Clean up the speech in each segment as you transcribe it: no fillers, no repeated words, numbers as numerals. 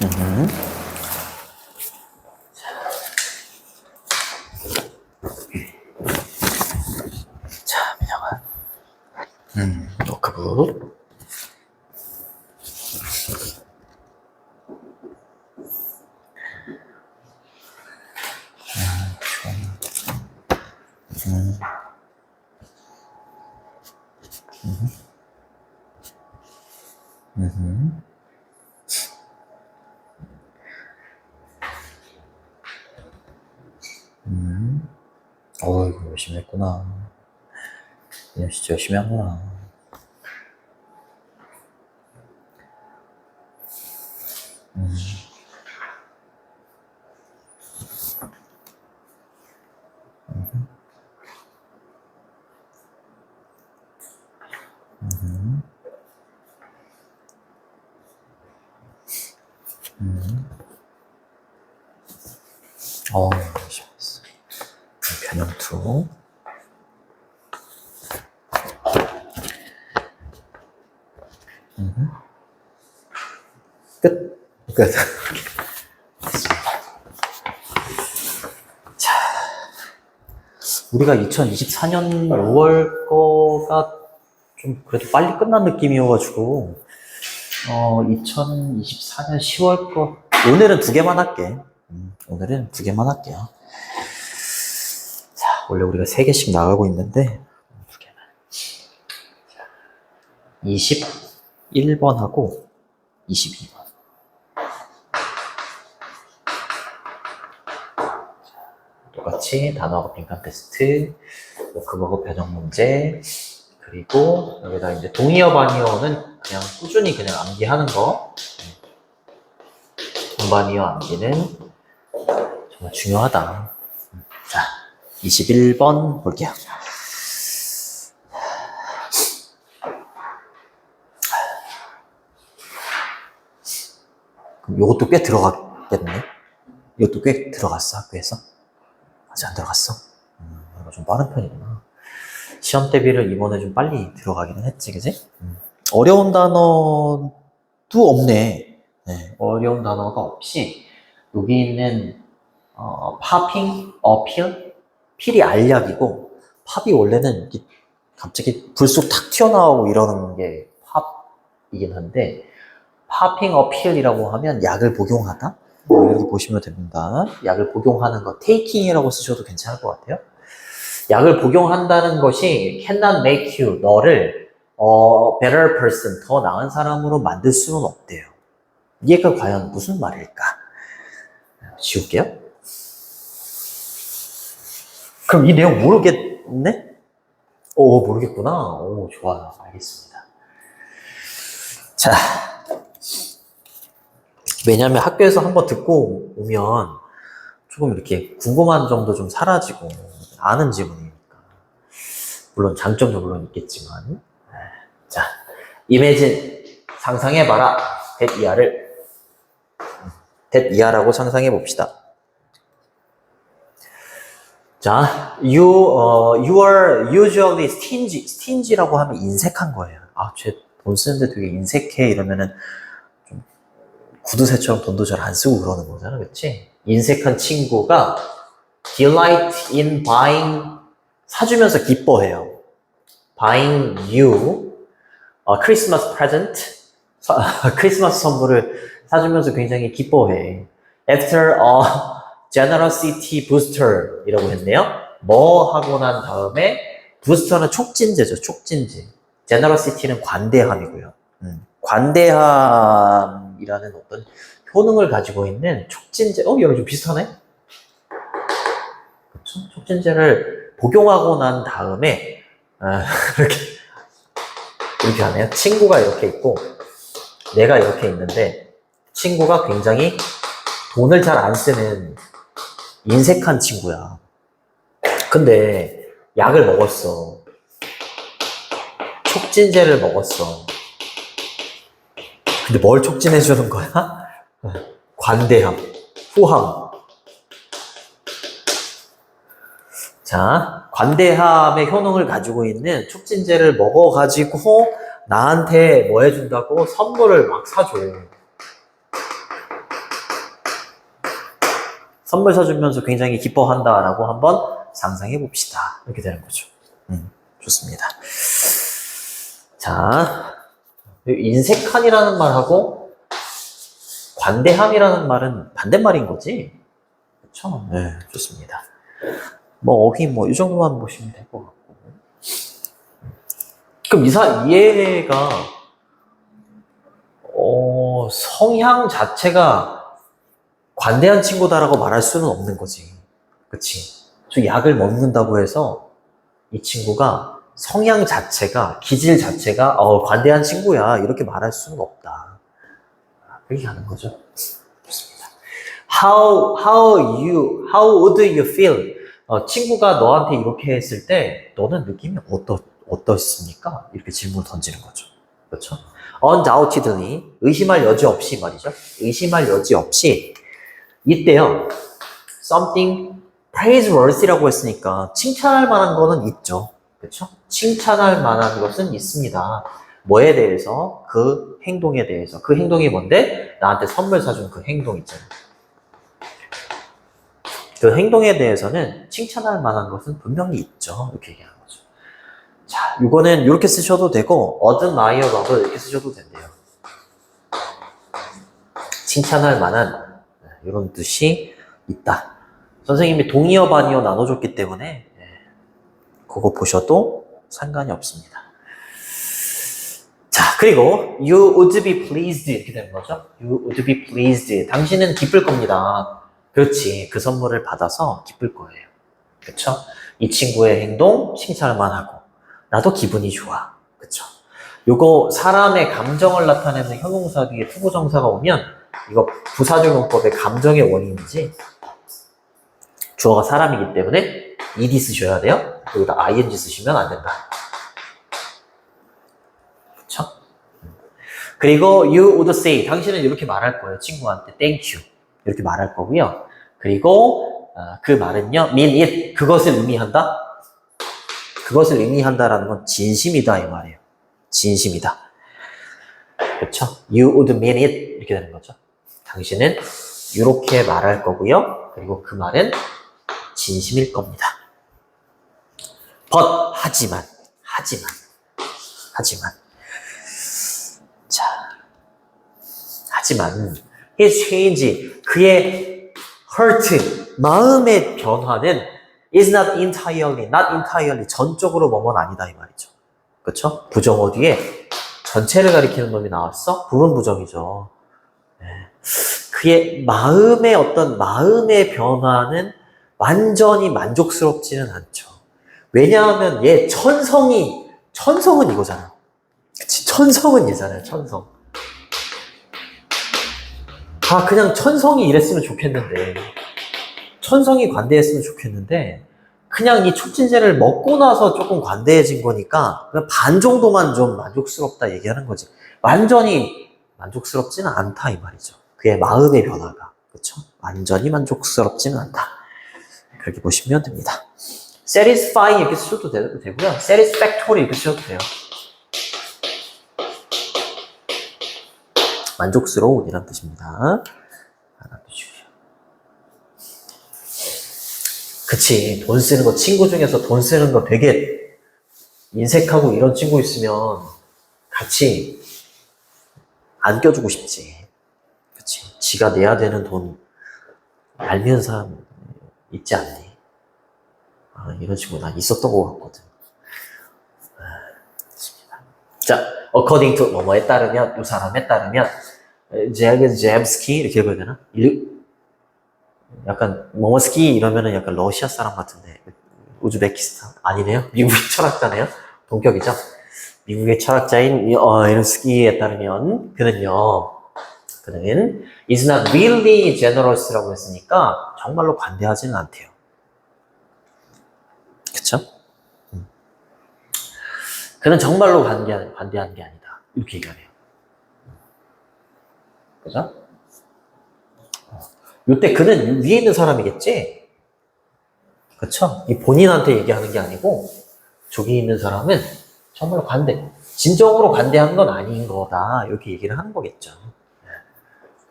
음. 자, 민영아. 워크북. 어이구, 열심히 했구나. 민영 진짜 열심히 한구나. 열심히 했어. 변형투. 끝. 자, 우리가 2024년 5월 거가 좀 그래도 빨리 끝난 느낌이어가지고 2024년 10월 거 오늘은 2개만 할게. 오늘은 2개만 할게요. 자, 원래 우리가 3개씩 나가고 있는데 2개만. 21번하고 22번. 똑같이 단어하고 빈칸 테스트, 워크북 변형 문제, 그리고 여기다 이제 동의어 반의어는 그냥 꾸준히 그냥 암기하는 거. 동반이어 암기는 정말 중요하다. 자, 21번 볼게요. 그럼 요것도 꽤 들어갔겠네? 이것도 꽤 들어갔어, 학교에서? 아직 안 들어갔어? 이거 좀 빠른 편이구나. 시험 대비를 이번에 좀 빨리 들어가기는 했지, 그지? 어려운 단어도 없네. 네, 어려운 단어가 없이 여기 있는 팝핑, 어필, 필이 알약이고 팝이 원래는 갑자기 불쑥 탁 튀어나오고 이러는 게 팝이긴 한데 팝핑, 어필이라고 하면 약을 복용하다? 이렇게 보시면 됩니다. 약을 복용하는 거 taking이라고 쓰셔도 괜찮을 것 같아요. 약을 복용한다는 것이 cannot make you, 너를 better person, 더 나은 사람으로 만들 수는 없대요. 이게 과연 무슨 말일까? 지울게요. 그럼 이 내용 모르겠네? 모르겠구나. 좋아요. 알겠습니다. 자, 왜냐면 학교에서 한번 듣고 오면 조금 이렇게 궁금한 점도 좀 사라지고 아는 지문이니까. 물론 장점도 물론 있겠지만. 자, imagine, 상상해봐라. that 이하를 that 이하라고 상상해 봅시다. 자, you are usually stingy. stingy라고 하면 인색한 거예요. 쟤 돈 쓰는데 되게 인색해 이러면은 좀 구두쇠처럼 돈도 잘 안 쓰고 그러는 거잖아, 그렇지? 인색한 친구가 delight in buying, 사주면서 기뻐해요. buying you a Christmas present, 크리스마스 선물을 사주면서 굉장히 기뻐해. After a generosity booster 이라고 했네요. 뭐 하고 난 다음에 부스터는 촉진제죠. 촉진제. generosity는 관대함이고요. 관대함이라는 어떤 효능을 가지고 있는 촉진제. 얘랑 좀 비슷하네? 그렇죠? 촉진제를 복용하고 난 다음에 이렇게 하네요. 친구가 이렇게 있고 내가 이렇게 있는데 친구가 굉장히 돈을 잘 안 쓰는 인색한 친구야. 근데 약을 먹었어. 촉진제를 먹었어. 근데 뭘 촉진해 주는 거야? 관대함, 후함. 자, 관대함의 효능을 가지고 있는 촉진제를 먹어가지고 나한테 뭐 해준다고? 선물을 막 사줘. 선물 사주면서 굉장히 기뻐한다라고 한번 상상해 봅시다. 이렇게 되는 거죠. 좋습니다. 자, 인색한이라는 말하고 관대함이라는 말은 반대말인 거지? 그렇죠? 네, 좋습니다. 뭐 어휘 뭐 이 정도만 보시면 될 것 같고. 그럼 얘가 성향 자체가 관대한 친구다라고 말할 수는 없는 거지. 그치? 저 약을 먹는다고 해서 이 친구가 성향 자체가, 기질 자체가 관대한 친구야 이렇게 말할 수는 없다. 그렇게 하는 거죠. 좋습니다. How would you feel? 친구가 너한테 이렇게 했을 때 너는 느낌이 어떻습니까? 이렇게 질문을 던지는 거죠. 그렇죠? Undoubtedly, 의심할 여지 없이 말이죠. 의심할 여지 없이 이때요. Something praiseworthy라고 했으니까 칭찬할 만한 거는 있죠. 그렇죠? 칭찬할 만한 것은 있습니다. 뭐에 대해서? 그 행동에 대해서. 그 행동이 뭔데? 나한테 선물 사준 그 행동 있잖아. 그 행동에 대해서는 칭찬할 만한 것은 분명히 있죠. 이렇게 얘기하는 거죠. 자, 이거는 이렇게 쓰셔도 되고 admire라고 이렇게 쓰셔도 된대요. 칭찬할 만한 이런 뜻이 있다. 선생님이 동의어 반의어 나눠줬기 때문에 그거 보셔도 상관이 없습니다. 자, 그리고 you would be pleased 이렇게 되는 거죠. You would be pleased. 당신은 기쁠 겁니다. 그렇지. 그 선물을 받아서 기쁠 거예요. 그렇죠? 이 친구의 행동 칭찬만 하고 나도 기분이 좋아. 그렇죠? 요거 사람의 감정을 나타내는 형용사 뒤에 투부정사가 오면 이거 부사적용법의 감정의 원인이지 주어가 사람이기 때문에 ed 쓰셔야 돼요. 여기다 ing 쓰시면 안 된다. 그렇죠? 그리고 you would say 당신은 이렇게 말할 거예요. 친구한테 thank you 이렇게 말할 거고요. 그리고 그 말은요 mean it 그것을 의미한다. 그것을 의미한다라는 건 진심이다 이 말이에요. 진심이다. 그렇죠? You would mean it 이렇게 되는 거죠. 당신은 이렇게 말할 거고요. 그리고 그 말은 진심일 겁니다. but 하지만 자 하지만 his change 그의 hurt 마음의 변화는 is not entirely 전적으로 뭐뭐는 아니다 이 말이죠. 그렇죠? 부정어 뒤에 전체를 가리키는 놈이 나왔어? 부분 부정이죠. 네. 그의 마음의 어떤 마음의 변화는 완전히 만족스럽지는 않죠. 왜냐하면 얘 천성은 이거잖아. 그치? 천성은 얘잖아요. 천성. 그냥 천성이 이랬으면 좋겠는데 천성이 관대했으면 좋겠는데 그냥 이 촉진제를 먹고 나서 조금 관대해진 거니까 그냥 반 정도만 좀 만족스럽다 얘기하는 거지. 완전히 만족스럽지는 않다 이 말이죠. 그의 마음의 변화가. 그렇죠? 완전히 만족스럽지는 않다. 그렇게 보시면 됩니다. satisfying 이렇게 쓰셔도 되고요. satisfactory 이렇게 쓰셔도 돼요. 만족스러운 이란 뜻입니다. 하나 뜻이고요. 그치. 돈 쓰는 거, 친구 중에서 돈 쓰는 거 되게 인색하고 이런 친구 있으면 같이 안 껴주고 싶지. 그치. 지가 내야 되는 돈 알면 사람 있지 않니? 이런 친구 나 있었던 것 같거든. 자, according to 뭐뭐에 따르면, 이 사람에 따르면, 제브스키 이렇게 읽어야 되나? 약간 뭐뭐스키 이러면은 약간 러시아 사람 같은데 우즈베키스탄 아니네요. 미국의 철학자네요. 동격이죠. 미국의 철학자인 이런 스키에 따르면 그는 is not really generously 했으니까 정말로 관대하지는 않대요. 그쵸? 그는 정말로 관대한 게 아니다. 이렇게 얘기하네요. 그죠? 요때 그는 위에 있는 사람이겠지? 그쵸? 이 본인한테 얘기하는 게 아니고 저기 있는 사람은 정말 진정으로 관대한 건 아닌 거다. 이렇게 얘기를 하는 거겠죠.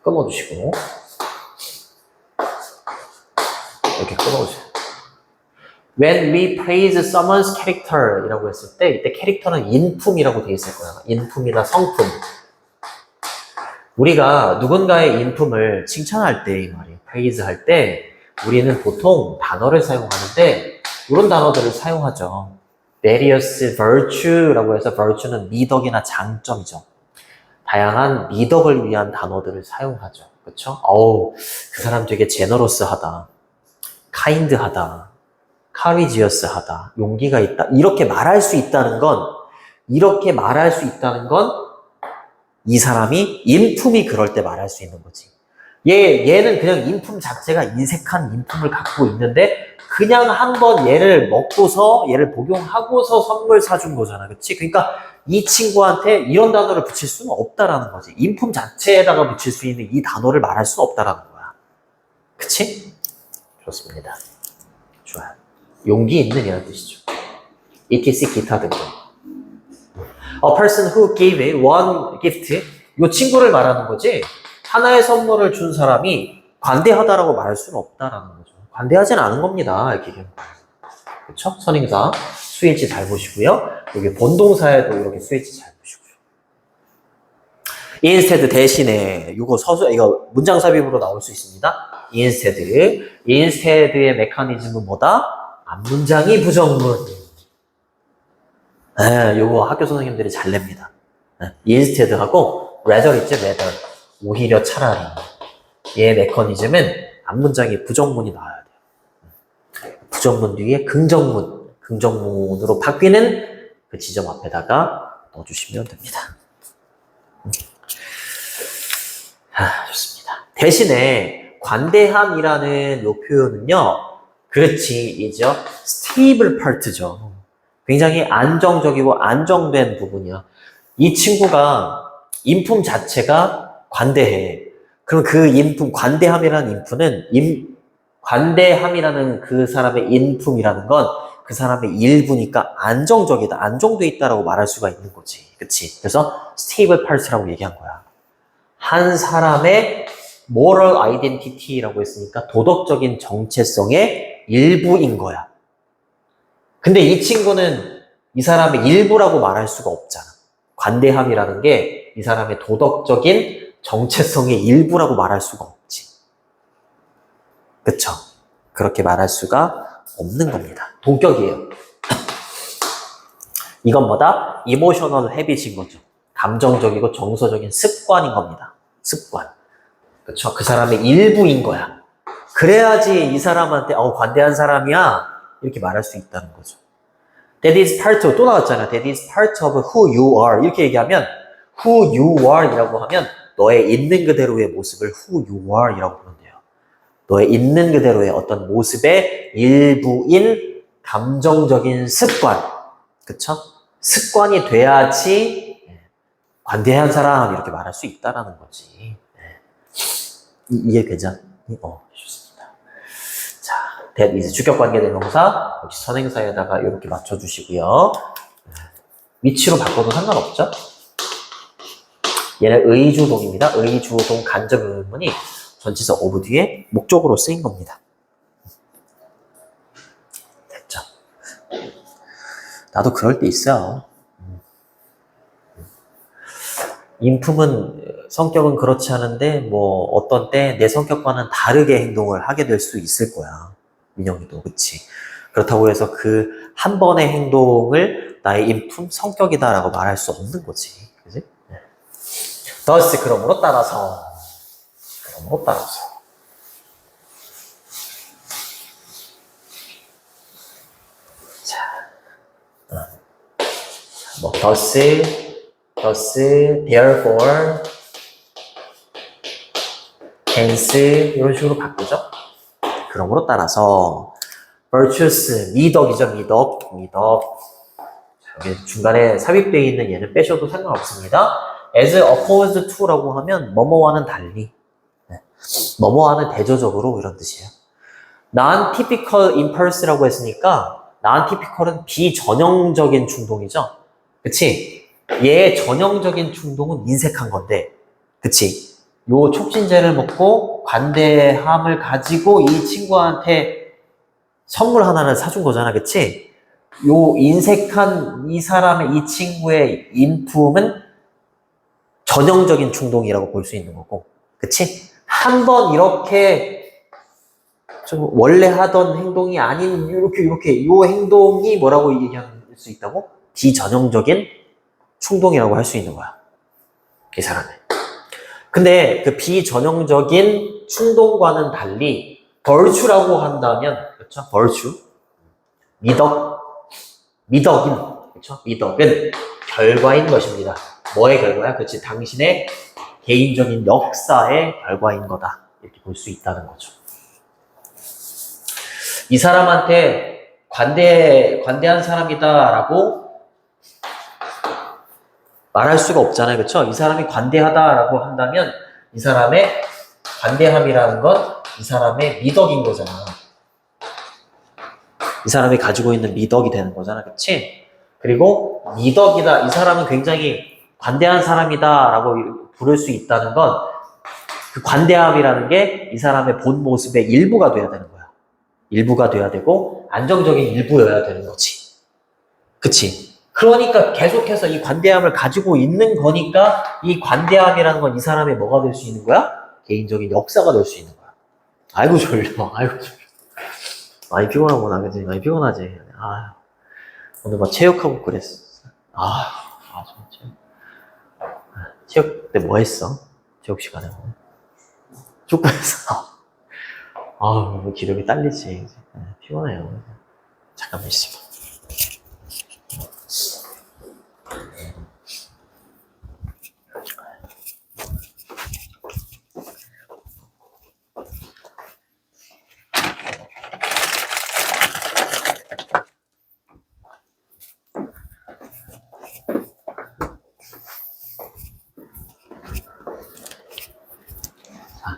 끊어주시고 이렇게 끊어주세요. When we praise someone's character 이라고 했을 때 이때 캐릭터는 인품이라고 되어 있을 거야. 인품이나 성품. 우리가 누군가의 인품을 칭찬할 때 이 말이에요. praise 할 때 우리는 보통 단어를 사용하는데 이런 단어들을 사용하죠. various virtue라고 해서 virtue는 미덕이나 장점이죠. 다양한 미덕을 위한 단어들을 사용하죠. 그렇죠? 어우, 그 사람 되게 제너러스하다. 카인드하다. 카리지어스하다. 용기가 있다. 이렇게 말할 수 있다는 건 이 사람이 인품이 그럴 때 말할 수 있는 거지. 얘는 그냥 인품 자체가 인색한 인품을 갖고 있는데 그냥 한번 얘를 먹고서 얘를 복용하고서 선물 사준 거잖아. 그치? 그러니까 이 친구한테 이런 단어를 붙일 수는 없다라는 거지. 인품 자체에다가 붙일 수 있는 이 단어를 말할 수는 없다라는 거야. 그치? 좋습니다. 좋아요. 용기 있는 이라는 뜻이죠. ETC 기타 등등. A person who gave one gift. 이 친구를 말하는 거지. 하나의 선물을 준 사람이 관대하다라고 말할 수는 없다라는 거죠. 관대하진 않은 겁니다. 이렇게. 그렇죠? 선행사 수일치 잘 보시고요. 여기 본동사에도 이렇게 수일치 잘 보시고요. instead 대신에 이거 문장 삽입으로 나올 수 있습니다. instead의 메커니즘은 뭐다? 앞문장이 부정문. 요거 학교 선생님들이 잘 냅니다. instead하고 rather 있지, rather. 오히려 차라리. 얘의 메커니즘은 앞문장에 부정문이 나와야 돼요. 부정문 뒤에 긍정문으로 바뀌는 그 지점 앞에다가 넣어주시면 됩니다. 좋습니다. 대신에 관대함이라는 요 표현은요, 그렇지이죠. stable part죠. 굉장히 안정적이고 안정된 부분이야. 이 친구가 인품 자체가 관대해. 그럼 그 인품, 관대함이라는 관대함이라는 그 사람의 인품이라는 건 그 사람의 일부니까 안정적이다, 안정돼 있다라고 말할 수가 있는 거지. 그치? 그래서 stable part라고 얘기한 거야. 한 사람의 moral identity라고 했으니까 도덕적인 정체성의 일부인 거야. 근데 이 친구는 이 사람의 일부라고 말할 수가 없잖아. 관대함이라는 게 이 사람의 도덕적인 정체성의 일부라고 말할 수가 없지. 그쵸? 그렇게 말할 수가 없는 겁니다. 동격이에요. 이건 뭐다? 이모셔널 헤빗인 거죠. 감정적이고 정서적인 습관인 겁니다. 습관. 그쵸? 그 사람의 일부인 거야. 그래야지 이 사람한테 관대한 사람이야 이렇게 말할 수 있다는 거죠. That is part of, 또 나왔잖아요. That is part of who you are. 이렇게 얘기하면 who you are 이라고 하면 너의 있는 그대로의 모습을 who you are 이라고 부른대요. 너의 있는 그대로의 어떤 모습의 일부인 감정적인 습관. 그쵸? 습관이 돼야지 관대한 사람 이렇게 말할 수 있다라는 거지. 이해 되죠? 좋습니다. 자, that is 주격관계대명사 역시 선행사에다가 이렇게 맞춰주시고요. 위치로 바꿔도 상관없죠? 얘는 의주동입니다. 의주동 간접 의문문이 전치사 of 뒤에 목적으로 쓰인 겁니다. 됐죠? 나도 그럴 때 있어요. 인품은 성격은 그렇지 않은데 뭐 어떤 때 내 성격과는 다르게 행동을 하게 될 수 있을 거야. 민영이도 그치? 그렇다고 해서 그 한 번의 행동을 나의 인품, 성격이다라고 말할 수 없는 거지. 그지? thus 그러므로 따라서 자, 뭐 thus, therefore, hence 이런 식으로 바꾸죠. 그러므로 따라서 virtuous, 미덕이죠. 미덕. 여기 중간에 삽입되어 있는 얘는 빼셔도 상관없습니다. as opposed to라고 하면 뭐뭐와는 달리, 뭐뭐와는 대조적으로 이런 뜻이에요. non-typical impulse라고 했으니까 non-typical은 비전형적인 충동이죠. 그치? 얘의 전형적인 충동은 인색한 건데, 그치? 요 촉진제를 먹고 관대함을 가지고 이 친구한테 선물 하나를 사준 거잖아, 그치? 요 인색한 이 사람의, 이 친구의 인품은 전형적인 충동이라고 볼 수 있는 거고, 그치? 한번 이렇게 좀 원래 하던 행동이 아닌 이렇게 요 행동이 뭐라고 얘기할 수 있다고? 비전형적인 충동이라고 할 수 있는 거야. 이 사람은. 근데 그 비전형적인 충동과는 달리 벌추라고 한다면, 그렇죠? 벌추. 미덕인, 그렇죠? 미덕은 결과인 것입니다. 뭐의 결과야? 그렇지. 당신의 개인적인 역사의 결과인 거다. 이렇게 볼 수 있다는 거죠. 이 사람한테 관대한 사람이다라고 말할 수가 없잖아요. 그렇죠? 이 사람이 관대하다라고 한다면 이 사람의 관대함이라는 건 이 사람의 미덕인 거잖아. 이 사람이 가지고 있는 미덕이 되는 거잖아. 그치? 그리고 미덕이다. 이 사람은 굉장히 관대한 사람이다라고 부를 수 있다는 건 그 관대함이라는 게 이 사람의 본 모습의 일부가 돼야 되는 거야. 일부가 돼야 되고 안정적인 일부여야 되는 거지. 그치? 그러니까 계속해서 이 관대함을 가지고 있는 거니까 이 관대함이라는 건 이 사람의 뭐가 될 수 있는 거야? 개인적인 역사가 될 수 있는 거야. 아이고 졸려. 아이고 졸려. 많이 피곤하구나. 그치? 많이 피곤하지. 아, 오늘 막 체육하고 그랬어. 진짜. 체육 때 뭐 했어? 체육 시간에. 축구했어. 기력이 딸리지. 피곤해요. 잠깐만 있어.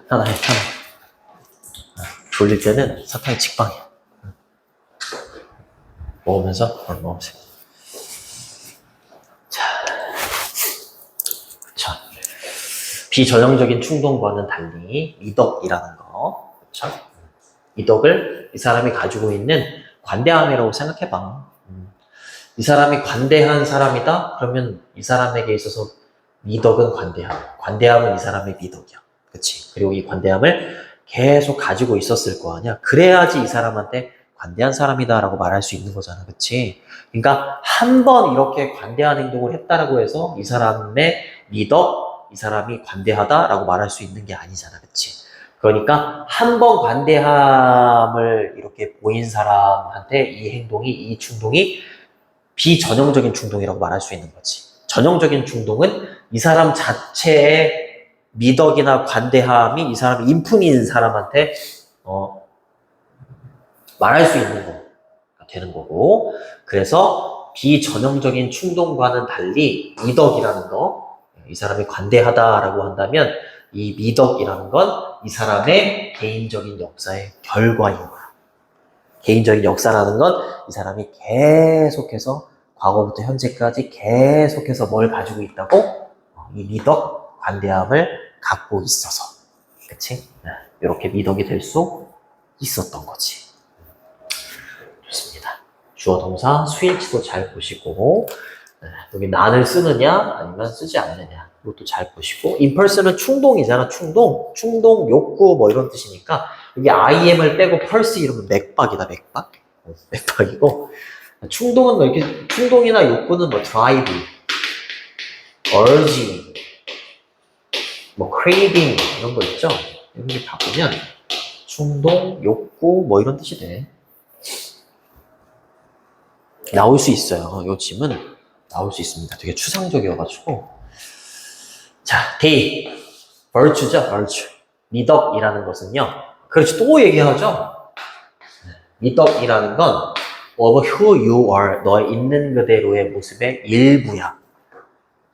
편안해. 졸릴 때는 사탕이 직방이야. 먹으면서. 자, 비전형적인 충동과는 달리 미덕이라는 거. 그쵸? 미덕을 이 사람이 가지고 있는 관대함이라고 생각해봐. 이 사람이 관대한 사람이다? 그러면 이 사람에게 있어서 미덕은 관대함. 관대함은 이 사람의 미덕이야. 그치? 그리고 이 관대함을 계속 가지고 있었을 거 아니야? 그래야지 이 사람한테 관대한 사람이다라고 말할 수 있는 거잖아. 그치? 그러니까 한 번 이렇게 관대한 행동을 했다라고 해서 이 사람의 미덕, 이 사람이 관대하다라고 말할 수 있는 게 아니잖아. 그치? 그러니까 한 번 관대함을 이렇게 보인 사람한테 이 행동이, 이 충동이 비전형적인 충동이라고 말할 수 있는 거지. 전형적인 충동은 이 사람 자체의 미덕이나 관대함이 이 사람의 인품인 사람한테 말할 수 있는 거가 되는 거고, 그래서 비전형적인 충동과는 달리 미덕이라는 거, 이 사람이 관대하다라고 한다면 이 미덕이라는 건 이 사람의 개인적인 역사의 결과인 거야. 개인적인 역사라는 건 이 사람이 계속해서 과거부터 현재까지 계속해서 뭘 가지고 있다고? 이 미덕, 관대함을 갖고 있어서. 그치? 이렇게 미덕이 될 수 있었던 거지. 좋습니다. 주어 동사 수일치도 잘 보시고, 여기 난을 쓰느냐 아니면 쓰지 않느냐 이것도 잘 보시고, 임펄스는 충동이잖아. 충동, 욕구 뭐 이런 뜻이니까 여기 IM을 빼고 펄스 이러면 맥박이다. 맥박이고, 충동은 뭐 이렇게 충동이나 욕구는 뭐 드라이브, urge, 뭐 craving 이런 거 있죠. 이런 게 다 보면 충동, 욕구 뭐 이런 뜻이 돼. 나올 수 있어요. 요 짐은 나올 수 있습니다. 되게 추상적이어가지고. 자, D. virtue죠, virtue. 미덕이라는 것은요. 그렇지, 또 얘기하죠. 미덕이라는 건 of who you are, 너의 있는 그대로의 모습의 일부야.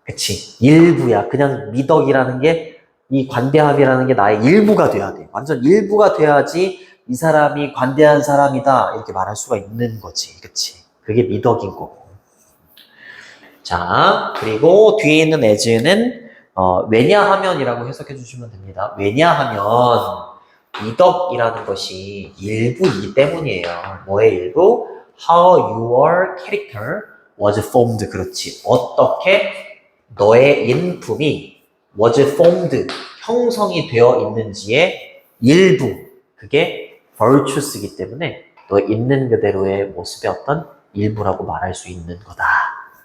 그치? 일부야. 그냥 미덕이라는 게, 이 관대함이라는 게 나의 일부가 돼야 돼. 완전 일부가 돼야지 이 사람이 관대한 사람이다 이렇게 말할 수가 있는 거지. 그치? 그게 미덕인 거고. 자, 그리고 뒤에 있는 as는 왜냐하면이라고 해석해 주시면 됩니다. 왜냐하면 미덕이라는 것이 일부이기 때문이에요. 뭐의 일부? How your character was formed. 그렇지. 어떻게 너의 인품이 was formed, 형성이 되어 있는지의 일부. 그게 virtues이기 때문에 너 있는 그대로의 모습의 어떤 일부라고 말할 수 있는 거다.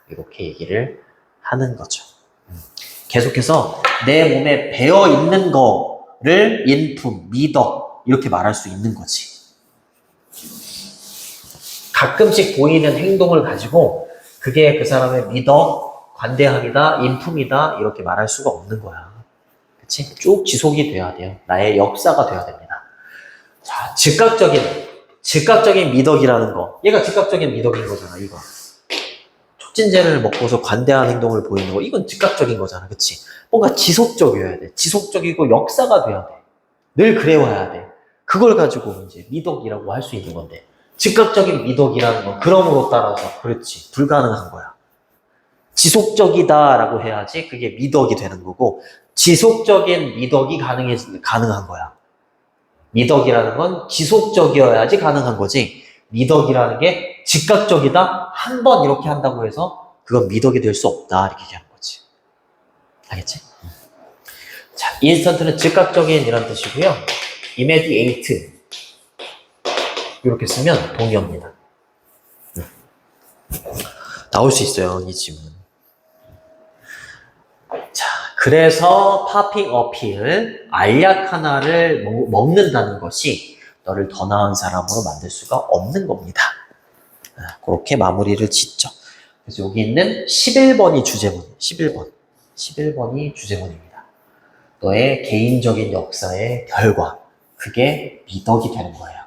이렇게 얘기를 하는 거죠. 계속해서 내 몸에 배어 있는 거를 인품, 미덕 이렇게 말할 수 있는 거지. 가끔씩 보이는 행동을 가지고 그게 그 사람의 미덕, 관대함이다, 인품이다 이렇게 말할 수가 없는 거야. 그치? 쭉 지속이 돼야 돼요. 나의 역사가 돼야 됩니다. 자, 즉각적인 미덕이라는 거. 얘가 즉각적인 미덕인 거잖아, 이거. 촉진제를 먹고서 관대한 행동을 보이는 거. 이건 즉각적인 거잖아, 그치? 뭔가 지속적이어야 돼. 지속적이고 역사가 돼야 돼. 늘 그래와야 돼. 그걸 가지고 이제 미덕이라고 할 수 있는 건데. 즉각적인 미덕이라는 건 그럼으로 따라서 그렇지. 불가능한 거야. 지속적이다라고 해야지 그게 미덕이 되는 거고 지속적인 미덕이 가능한 거야. 미덕이라는 건 지속적이어야지 가능한 거지. 미덕이라는 게 즉각적이다? 한 번 이렇게 한다고 해서 그건 미덕이 될 수 없다. 이렇게 얘기하는 거지. 알겠지? 자, 인스턴트는 즉각적인 이런 뜻이고요. immediate 이렇게 쓰면 동의어입니다. 나올 수 있어요, 이 지문. 자, 그래서 popping appeal, 알약 하나를 먹는다는 것이 너를 더 나은 사람으로 만들 수가 없는 겁니다. 그렇게 마무리를 짓죠. 그래서 여기 있는 11번이 주제문이에요. 11번. 11번이 주제문입니다. 너의 개인적인 역사의 결과. 그게 미덕이 되는 거예요.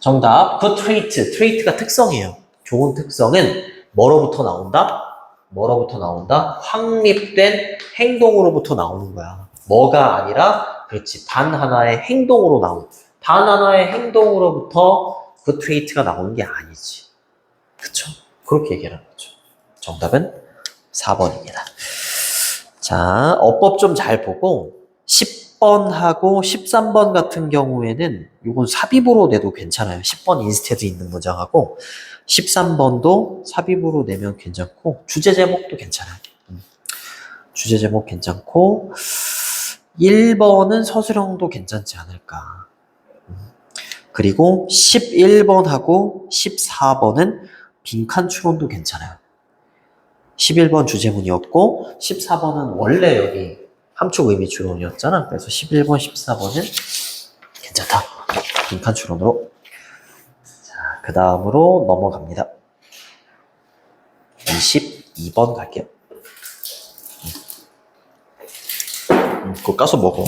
정답, good trait. trait가 특성이에요. 좋은 특성은 뭐로부터 나온다? 뭐로부터 나온다? 확립된 행동으로부터 나오는 거야. 뭐가 아니라, 그렇지, 단 하나의 행동으로 나오는, 단 하나의 행동으로부터 good trait가 나오는 게 아니지. 그쵸? 그렇게 얘기하는 거죠. 정답은 4번입니다. 자, 어법 좀 잘 보고, 10번하고 13번 같은 경우에는 이건 삽입으로 내도 괜찮아요. 10번 인스테드 있는 문장하고 13번도 삽입으로 내면 괜찮고 주제 제목도 괜찮아요. 주제 제목 괜찮고 1번은 서술형도 괜찮지 않을까. 그리고 11번하고 14번은 빈칸 추론도 괜찮아요. 11번 주제문이었고 14번은 원래 여기 함축 의미 추론이었잖아. 그래서 11번, 14번은 괜찮다. 빈칸 추론으로. 자, 그 다음으로 넘어갑니다. 22번 갈게요. 그거 까서 먹어.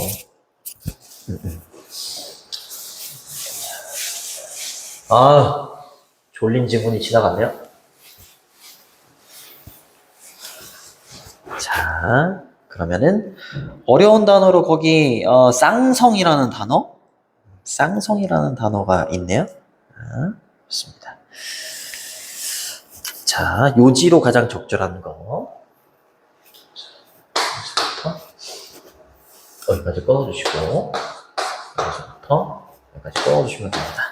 아, 졸린 지문이 지나갔네요. 자, 그러면은 어려운 단어로 거기 쌍성이라는 단어가 있네요. 좋습니다. 자, 요지로 가장 적절한 거. 여기까지 끊어주시고 여기서부터 여기까지 끊어주시면 됩니다.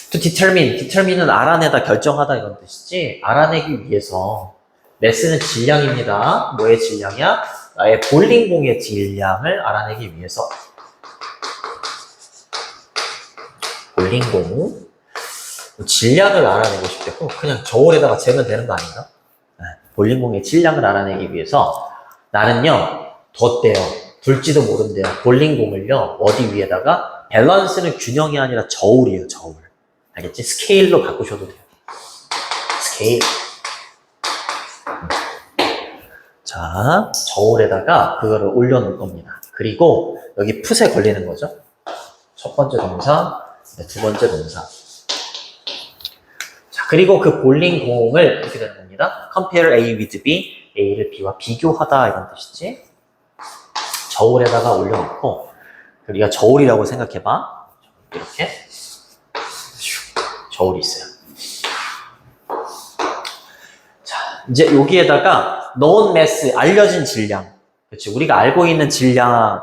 To determine은 알아내다, 결정하다 이런 뜻이지. 알아내기 위해서 매스는 질량입니다. 뭐의 질량이야? 나의 볼링공의 질량을 알아내기 위해서. 볼링공 질량을 알아내고 싶겠고 그냥 저울에다가 재면 되는 거 아닌가? 볼링공의 질량을 알아내기 위해서 나는요 뒀대요. 둘지도 모른대요. 볼링공을요 어디 위에다가 밸런스는 균형이 아니라 저울이에요. 저울. 알겠지? 스케일로 바꾸셔도 돼요. 스케일. 자, 저울에다가 그거를 올려놓을 겁니다. 그리고 여기 풋에 걸리는 거죠. 첫 번째 동사, 두 번째 동사. 자, 그리고 그 볼링공을 이렇게 되는 겁니다. Compare A with B, A를 B와 비교하다 이런 뜻이지. 저울에다가 올려놓고 우리가 저울이라고 생각해봐. 이렇게 저울이 있어요. 자, 이제 여기에다가 known mass, 알려진 질량. 그렇지. 우리가 알고 있는 질량을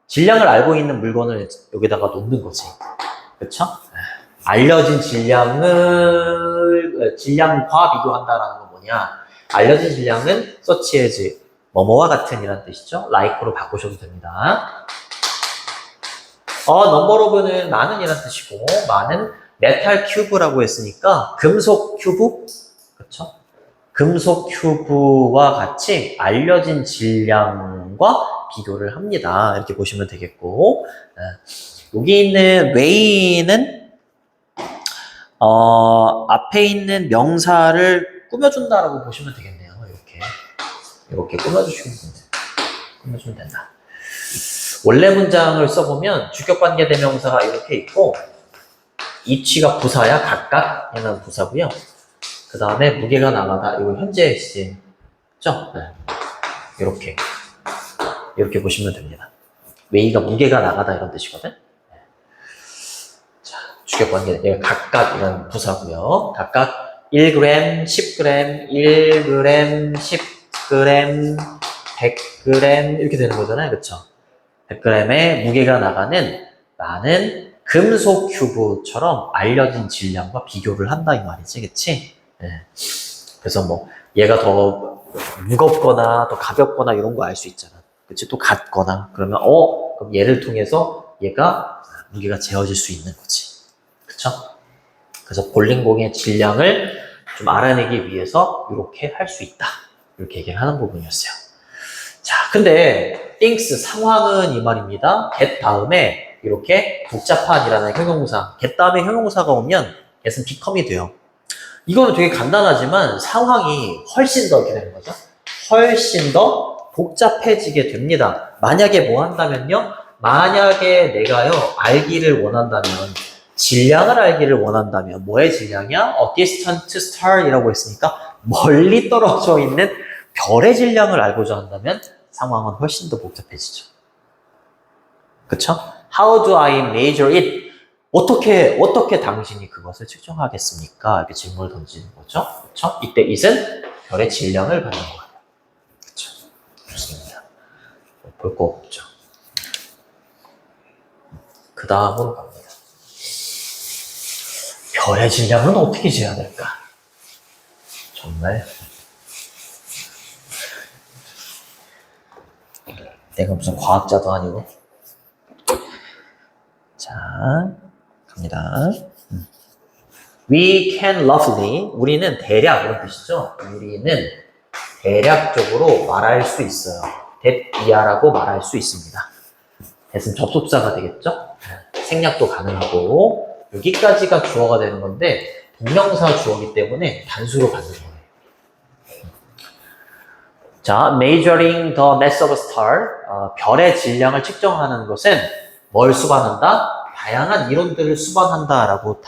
질량을 알고 있는 물건을 여기다가 놓는 거지. 그쵸? 알려진 질량과 비교한다라는 건 뭐냐? 알려진 질량은 such as 뭐뭐와 같은 이란 뜻이죠. like로 바꾸셔도 됩니다. number of는 많은 이란 뜻이고, 많은 메탈 큐브라고 했으니까 금속 큐브? 그쵸? 금속 큐브와 같이 알려진 질량과 비교를 합니다. 이렇게 보시면 되겠고, 여기 있는 weigh는 앞에 있는 명사를 꾸며준다라고 보시면 되겠네요. 이렇게 꾸며주면 된다. 원래 문장을 써보면 주격관계 대명사가 이렇게 있고, each가 부사야, 각각 얘는 부사고요. 그 다음에 무게가 나가다, 이거 현재 시제죠? 네. 이렇게 보시면 됩니다. weigh가 무게가 나가다 이런 뜻이거든. 네. 자, 주격관계, 얘가 각각 이런 부사고요. 각각 1g, 10g, 1g, 10g, 100g 이렇게 되는 거잖아요. 그쵸? 100g의 무게가 나가는 많은 금속 큐브처럼 알려진 질량과 비교를 한다 이 말이지, 그치? 네. 그래서 뭐 얘가 더 무겁거나 더 가볍거나 이런 거 알 수 있잖아. 그치? 또 같거나 그러면 그럼 얘를 통해서 얘가 무게가 재어질 수 있는 거지. 그쵸? 그래서 볼링공의 질량을 좀 알아내기 위해서 이렇게 할 수 있다. 이렇게 얘기를 하는 부분이었어요. 자, 근데 things 상황은 이 말입니다. get 다음에 이렇게 복잡한이라는 형용사, get 다음에 형용사가 오면 get은 become이 돼요. 이거는 되게 간단하지만 상황이 훨씬 더 이렇게 되는 거죠. 훨씬 더 복잡해지게 됩니다. 만약에 뭐 한다면요. 만약에 내가요 알기를 원한다면, 질량을 알기를 원한다면, 뭐의 질량이야? distant star 이라고 했으니까 멀리 떨어져 있는 별의 질량을 알고자 한다면 상황은 훨씬 더 복잡해지죠. 그쵸? How do I measure it? 어떻게 당신이 그것을 측정하겠습니까? 이렇게 질문을 던지는 거죠. 그쵸? 이때 it은 별의 질량을 받는 거예요. 그쵸? 좋습니다. 볼 거 없죠. 그 다음으로 갑니다. 별의 질량은 어떻게 재야 될까? 정말 내가 무슨 과학자도 아니고. 자, 갑니다. We can roughly, 우리는 대략 이런 뜻이죠. 우리는 대략적으로 말할 수 있어요. that이야라고 말할 수 있습니다. that은 접속사가 되겠죠. 생략도 가능하고, 여기까지가 주어가 되는 건데 동명사 주어이기 때문에 단수로 받는 거예요. 자, measuring the mass of a star, 별의 질량을 측정하는 것은 뭘 수반한다? 다양한 이론들을 수반한다라고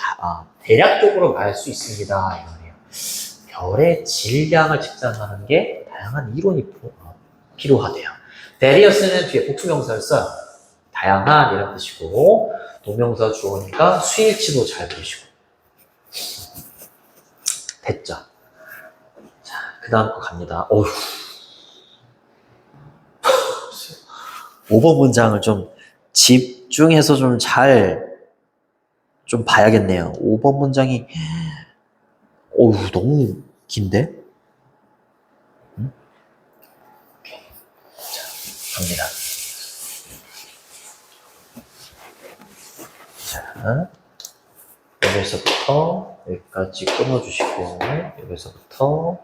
대략적으로 말할 수 있습니다. 이거예요. 별의 질량을 측정하는 게 다양한 이론이 필요하대요. various는 뒤에 복수명사를 써요. 다양한 이런 뜻이고, 동명사 주어니까 수일치도 잘 그리시고. 됐죠? 자, 그 다음 거 갑니다. 어휴. 5번 문장을 좀 집중해서 좀 좀 봐야겠네요. 5번 문장이, 어휴, 너무 긴데? 응? 오케이. 자, 갑니다. 자, 여기서부터 여기까지 끊어주시고, 여기서부터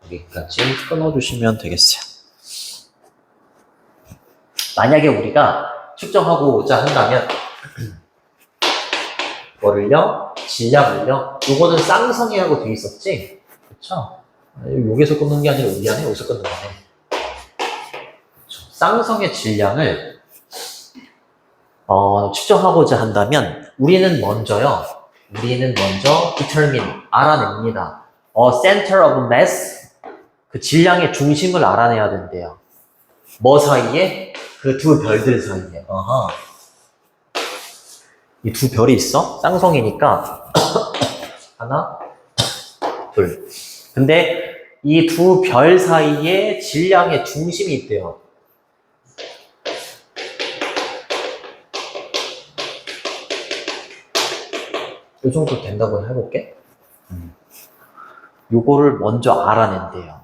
여기까지 끊어주시면 되겠어요. 만약에 우리가 측정하고자 한다면 뭐를요? 질량을요? 요거는 쌍성이라고 돼 있었지? 그쵸? 여기서 끊는 게 아니라 여기 안에 여기서 끊는 거네. 그쵸? 쌍성의 질량을 측정하고자 한다면 우리는 먼저 determine, 알아냅니다. center of mass, 그 질량의 중심을 알아내야 된대요. 뭐 사이에? 그 두 별들 사이에. 이 두 별이 있어? 쌍성이니까 하나, 둘. 근데 이 두 별 사이에 질량의 중심이 있대요. 요 정도 된다고 해볼게. 요거를 먼저 알아낸대요.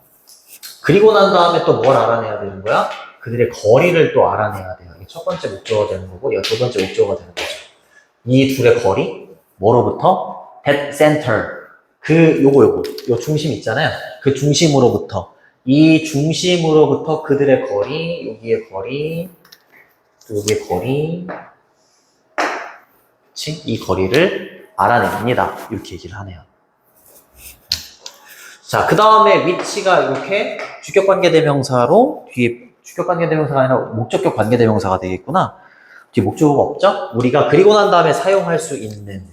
그리고 난 다음에 또 뭘 알아내야 되는 거야? 그들의 거리를 또 알아내야 돼요. 이게 첫 번째 목적어가 되는 거고, 이거 두 번째 목적어가 되는 거죠. 이 둘의 거리, 뭐로부터? that center. 요 중심 있잖아요. 그 중심으로부터. 이 중심으로부터 그들의 거리, 여기의 거리, 여기의 거리, 그치? 이 거리를 알아냅니다. 이렇게 얘기를 하네요. 자, 그 다음에 위치가 이렇게 주격관계대명사로 뒤에 주격관계대명사가 아니라 목적격 관계대명사가 되겠구나. 뒤에 목적어가 없죠? 우리가 그리고 난 다음에 사용할 수 있는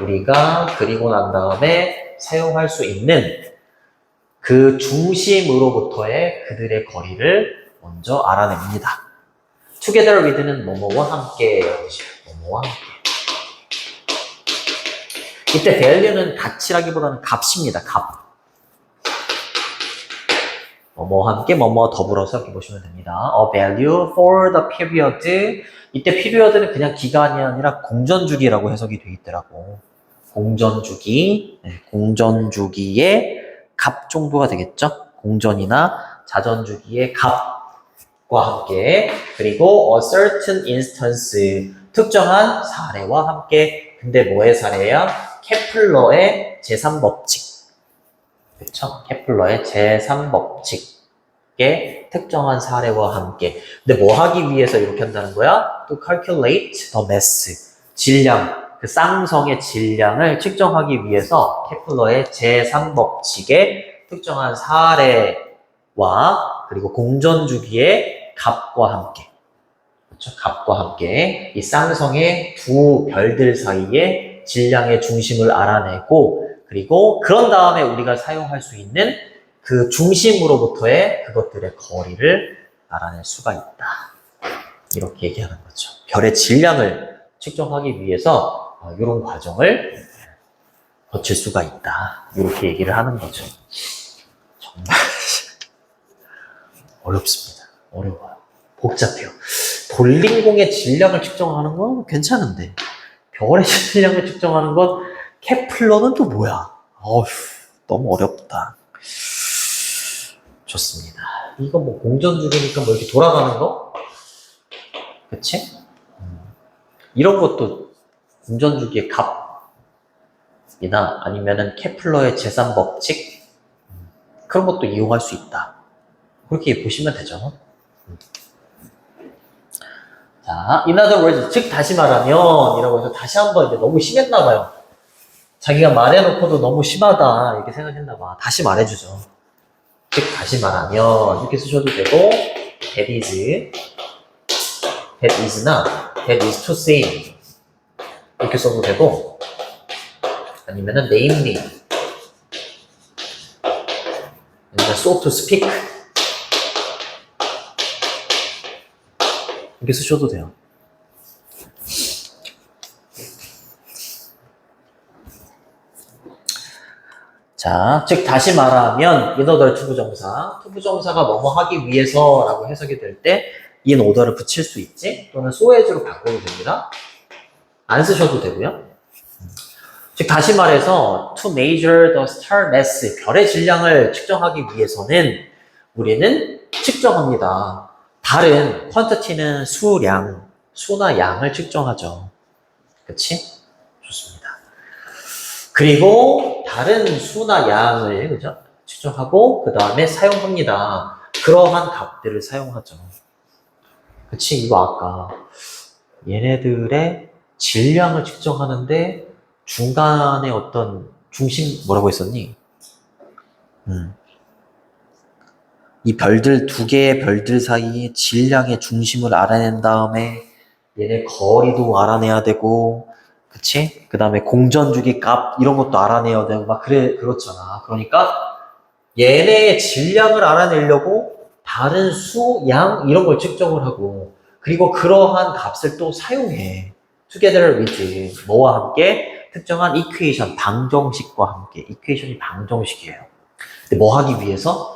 우리가 그리고 난 다음에 사용할 수 있는 그 중심으로부터의 그들의 거리를 먼저 알아냅니다. Together with는 뭐뭐와 함께 뭐뭐와 함께. 이때 value는 가치라기보다는 값입니다. 값. 뭐뭐와 함께 뭐뭐 더불어서 이렇게 보시면 됩니다. A value for the period. 이때 period는 그냥 기간이 아니라 공전주기라고 해석이 돼 있더라고. 공전주기. 네, 공전주기의 값 정도가 되겠죠. 공전이나 자전주기의 값과 함께. 그리고 a certain instance. 특정한 사례와 함께. 근데 뭐의 사례야? 케플러의 제3법칙. 그렇죠? 케플러의 제3법칙의 특정한 사례와 함께. 근데 뭐 하기 위해서 이렇게 한다는 거야? To calculate the mass. 질량, 그 쌍성의 질량을 측정하기 위해서 케플러의 제3법칙의 특정한 사례와 그리고 공전주기의 값과 함께. 그렇죠? 값과 함께 이 쌍성의 두 별들 사이에 질량의 중심을 알아내고 그리고 그런 다음에 우리가 사용할 수 있는 그 중심으로부터의 그것들의 거리를 알아낼 수가 있다. 이렇게 얘기하는 거죠. 별의 질량을 측정하기 위해서 이런 과정을 거칠 수가 있다. 이렇게 얘기를 하는 거죠. 정말 어렵습니다. 어려워요. 복잡해요. 볼링공의 질량을 측정하는 건 괜찮은데 별의 질량을 측정하는 건 케플러는 또 뭐야? 어휴, 너무 어렵다. 좋습니다. 이거 뭐 공전주기니까 뭐 이렇게 돌아가는 거? 그치? 이런 것도 공전주기의 값이나 아니면은 케플러의 제3법칙? 그런 것도 이용할 수 있다. 그렇게 보시면 되죠. 자, in other words, 즉 다시 말하면 이라고 해서 다시 한번 이제 너무 심했나 봐요. 자기가 말해놓고도 너무 심하다 이렇게 생각했나 봐. 다시 말해주죠. 즉 다시 말하면 이렇게 쓰셔도 되고 that is나 that is to say 이렇게 써도 되고 아니면은 namely 아니면 so to speak 이렇게 쓰셔도 돼요. 자, 즉 다시 말하면 in order 투부정사, 투부정사가 뭐뭐 하기 위해서라고 해석이 될 때 in order를 붙일 수 있지 또는 so as로 바꿔도 됩니다. 안 쓰셔도 되고요. 즉 다시 말해서 to measure the star mass, 별의 질량을 측정하기 위해서는 우리는 측정합니다. 다른 quantity는 수량, 수나 양을 측정하죠. 그치? 좋습니다. 그리고 다른 수나 양을 그죠? 측정하고 그 다음에 사용합니다. 그러한 값들을 사용하죠. 그치? 이거 아까 얘네들의 질량을 측정하는데 중간에 어떤 중심 뭐라고 했었니? 이 별들 두 개의 별들 사이의 질량의 중심을 알아낸 다음에 얘네 거리도 알아내야 되고 그치? 그 다음에 공전주기 값 이런 것도 알아내야 되고 막 그렇잖아. 그러니까 얘네의 질량을 알아내려고 다른 수, 양 이런 걸 측정을 하고 그리고 그러한 값을 또 사용해. together with 뭐와 함께 특정한 이퀘이션, 방정식과 함께. 이퀘이션이 방정식이에요. 근데 뭐 하기 위해서?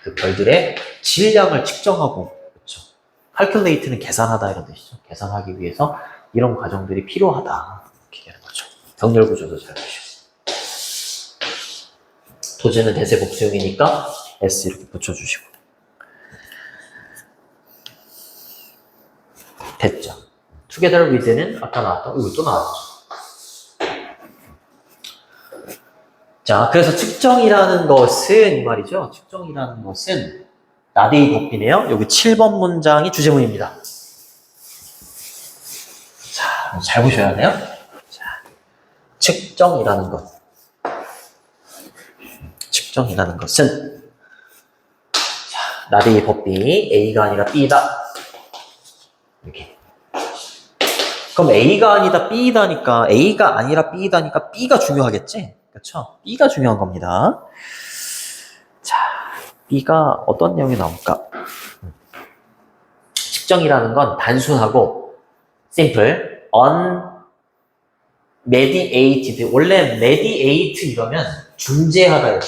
그 별들의 질량을 측정하고 그렇죠. calculate는 계산하다 이런 뜻이죠. 계산하기 위해서 이런 과정들이 필요하다. 이렇게 되는 거죠. 병렬 구조도 잘 보시고. 도제는 대세 복수형이니까 S 이렇게 붙여주시고. 됐죠. together with는 아까 나왔던, 이거 또 나왔죠. 자, 그래서 측정이라는 것은, 이 말이죠. 측정이라는 것은, 나데이 법비네요. 여기 7번 문장이 주제문입니다. 자, 잘 보셔야 돼요. 자, 측정이라는 것. 측정이라는 것은, 자, 나데이 법비, A가 아니라 B다. 이렇게. 그럼 A가 아니다 B다니까, A가 아니라 B다니까 B가 중요하겠지? 그렇죠? B가 중요한 겁니다. 자, B가 어떤 내용이 나올까? 측정이라는 건 단순하고 simple, unmediated. 원래 mediate 이러면 중재하다예요.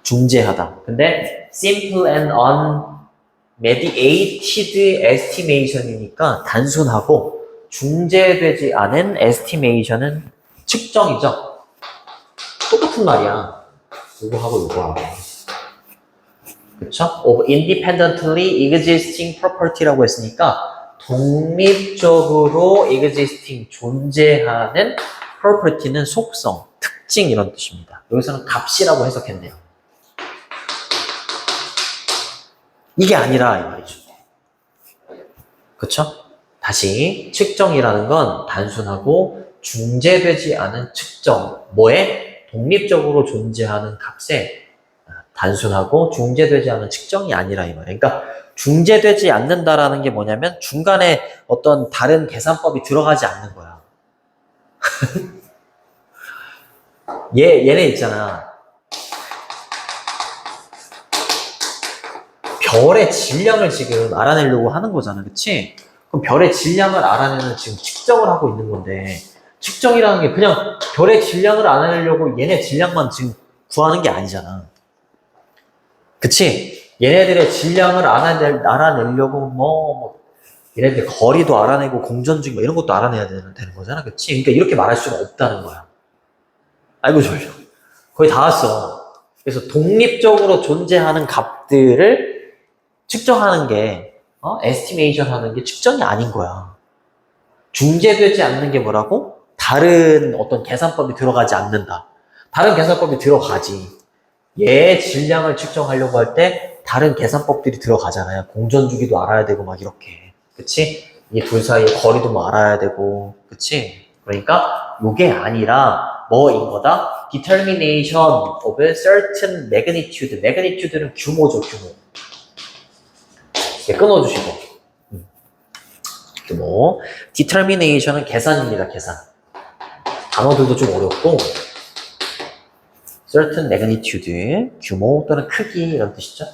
중재하다. 근데 simple and unmediated estimation이니까 단순하고 중재되지 않은 estimation은 측정이죠. 똑같은 말이야. 요거하고 요거하고. 그쵸? of independently existing property라고 했으니까 독립적으로 existing 존재하는 property는 속성, 특징 이런 뜻입니다. 여기서는 값이라고 해석했네요. 이게 아니라 이 말이죠. 그쵸? 다시 측정이라는 건 단순하고 중재되지 않은 측정, 뭐에? 독립적으로 존재하는 값에 단순하고 중재되지 않은 측정이 아니라 이 말이에요. 그러니까 중재되지 않는다라는 게 뭐냐면 중간에 어떤 다른 계산법이 들어가지 않는 거야. 얘네 있잖아. 별의 질량을 지금 알아내려고 하는 거잖아. 그치? 그럼 별의 질량을 알아내는 지금 측정을 하고 있는 건데 측정이라는 게 그냥 별의 질량을 알아내려고 얘네 질량만 지금 구하는 게 아니잖아. 그치? 얘네들의 질량을 알아내려고 얘네들 거리도 알아내고 공전중 이런 것도 알아내야 되는 거잖아. 그치? 그러니까 이렇게 말할 수가 없다는 거야. 아이고 졸려. 거의 다 왔어. 그래서 독립적으로 존재하는 값들을 측정하는 게 estimation 하는 게 측정이 아닌 거야. 중재되지 않는 게 뭐라고? 다른 어떤 계산법이 들어가지 않는다. 다른 계산법이 들어가지. 얘의 질량을 측정하려고 할 때 다른 계산법들이 들어가잖아요. 공전주기도 알아야 되고 막 이렇게. 그치? 이 둘 사이의 거리도 뭐 알아야 되고. 그치? 그러니까 이게 아니라 뭐인 거다? determination of a certain magnitude. magnitude는 규모죠, 규모. 끊어주시고. 규모. determination은 계산입니다, 계산. 단어들도 좀 어렵고 certain magnitude, 규모 또는 크기 이런 뜻이죠.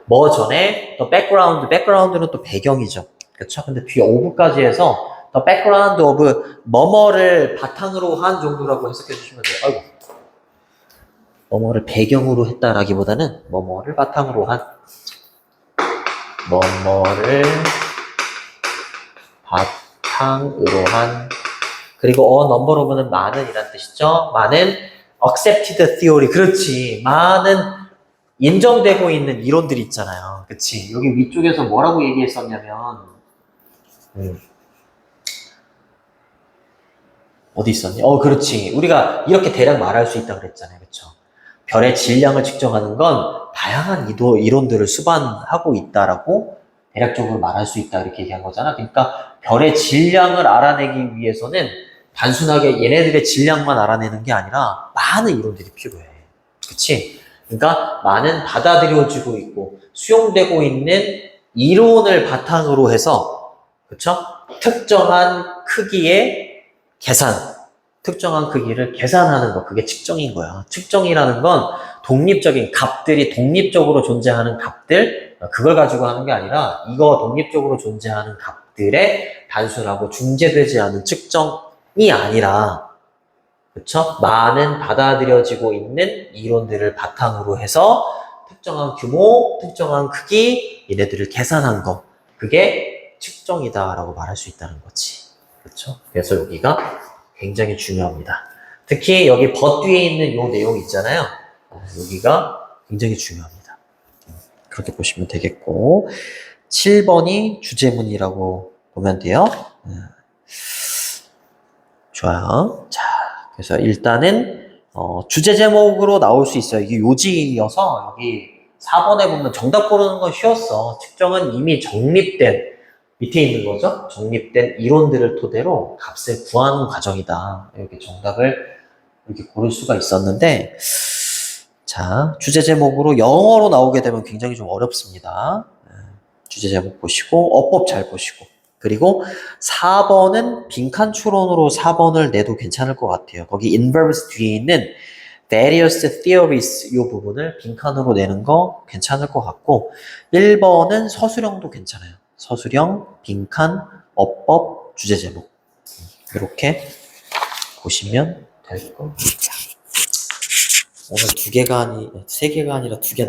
뭐 전에 the background는 또 배경이죠. 그렇죠? 근데 뒤에 of까지 해서 the background of 뭐뭐를 바탕으로 한 정도라고 해석해 주시면 돼요. 아이고. 뭐뭐를 배경으로 했다라기보다는 뭐뭐를 바탕으로 한 그리고 number of는 많은 이란 뜻이죠. 많은 accepted theory. 그렇지. 많은 인정되고 있는 이론들이 있잖아요. 그치. 여기 위쪽에서 뭐라고 얘기했었냐면 어디 있었니? 그렇지. 우리가 이렇게 대략 말할 수 있다고 그랬잖아요. 그쵸. 별의 질량을 측정하는 건 다양한 이론들을 수반하고 있다라고 대략적으로 말할 수 있다 이렇게 얘기한 거잖아. 그러니까 별의 질량을 알아내기 위해서는 단순하게 얘네들의 질량만 알아내는 게 아니라 많은 이론들이 필요해. 그치? 그러니까 많은 받아들여지고 있고 수용되고 있는 이론을 바탕으로 해서 그쵸? 특정한 크기의 특정한 크기를 계산하는 거, 그게 측정인 거야. 측정이라는 건 독립적인 값들이 독립적으로 존재하는 값들, 그걸 가지고 하는 게 아니라 이거 독립적으로 존재하는 값들의 단순하고 중재되지 않은 측정이 아니라 그쵸? 많은 받아들여지고 있는 이론들을 바탕으로 해서 특정한 규모, 특정한 크기, 얘네들을 계산한 거, 그게 측정이다라고 말할 수 있다는 거지. 그렇죠? 그래서 여기가 굉장히 중요합니다. 특히 여기 but 뒤에 있는 이 내용 있잖아요. 여기가 굉장히 중요합니다. 그렇게 보시면 되겠고 7번이 주제문이라고 보면 돼요. 좋아요. 자, 그래서 일단은 주제 제목으로 나올 수 있어요. 이게 요지여서 여기 4번에 보면 정답 고르는 건 쉬웠어. 측정은 이미 정립된 밑에 있는 거죠. 정립된 이론들을 토대로 값을 구하는 과정이다. 이렇게 정답을 이렇게 고를 수가 있었는데 자, 주제 제목으로 영어로 나오게 되면 굉장히 좀 어렵습니다. 주제 제목 보시고 어법 잘 보시고 그리고 4번은 빈칸 추론으로 4번을 내도 괜찮을 것 같아요. 거기 inverbs 뒤에 있는 various theories 이 부분을 빈칸으로 내는 거 괜찮을 것 같고 1번은 서술형도 괜찮아요. 서술형, 빈칸, 어법, 주제 제목 이렇게 보시면 될 겁니다. 오늘 2개가 아니 3개가 아니라 2개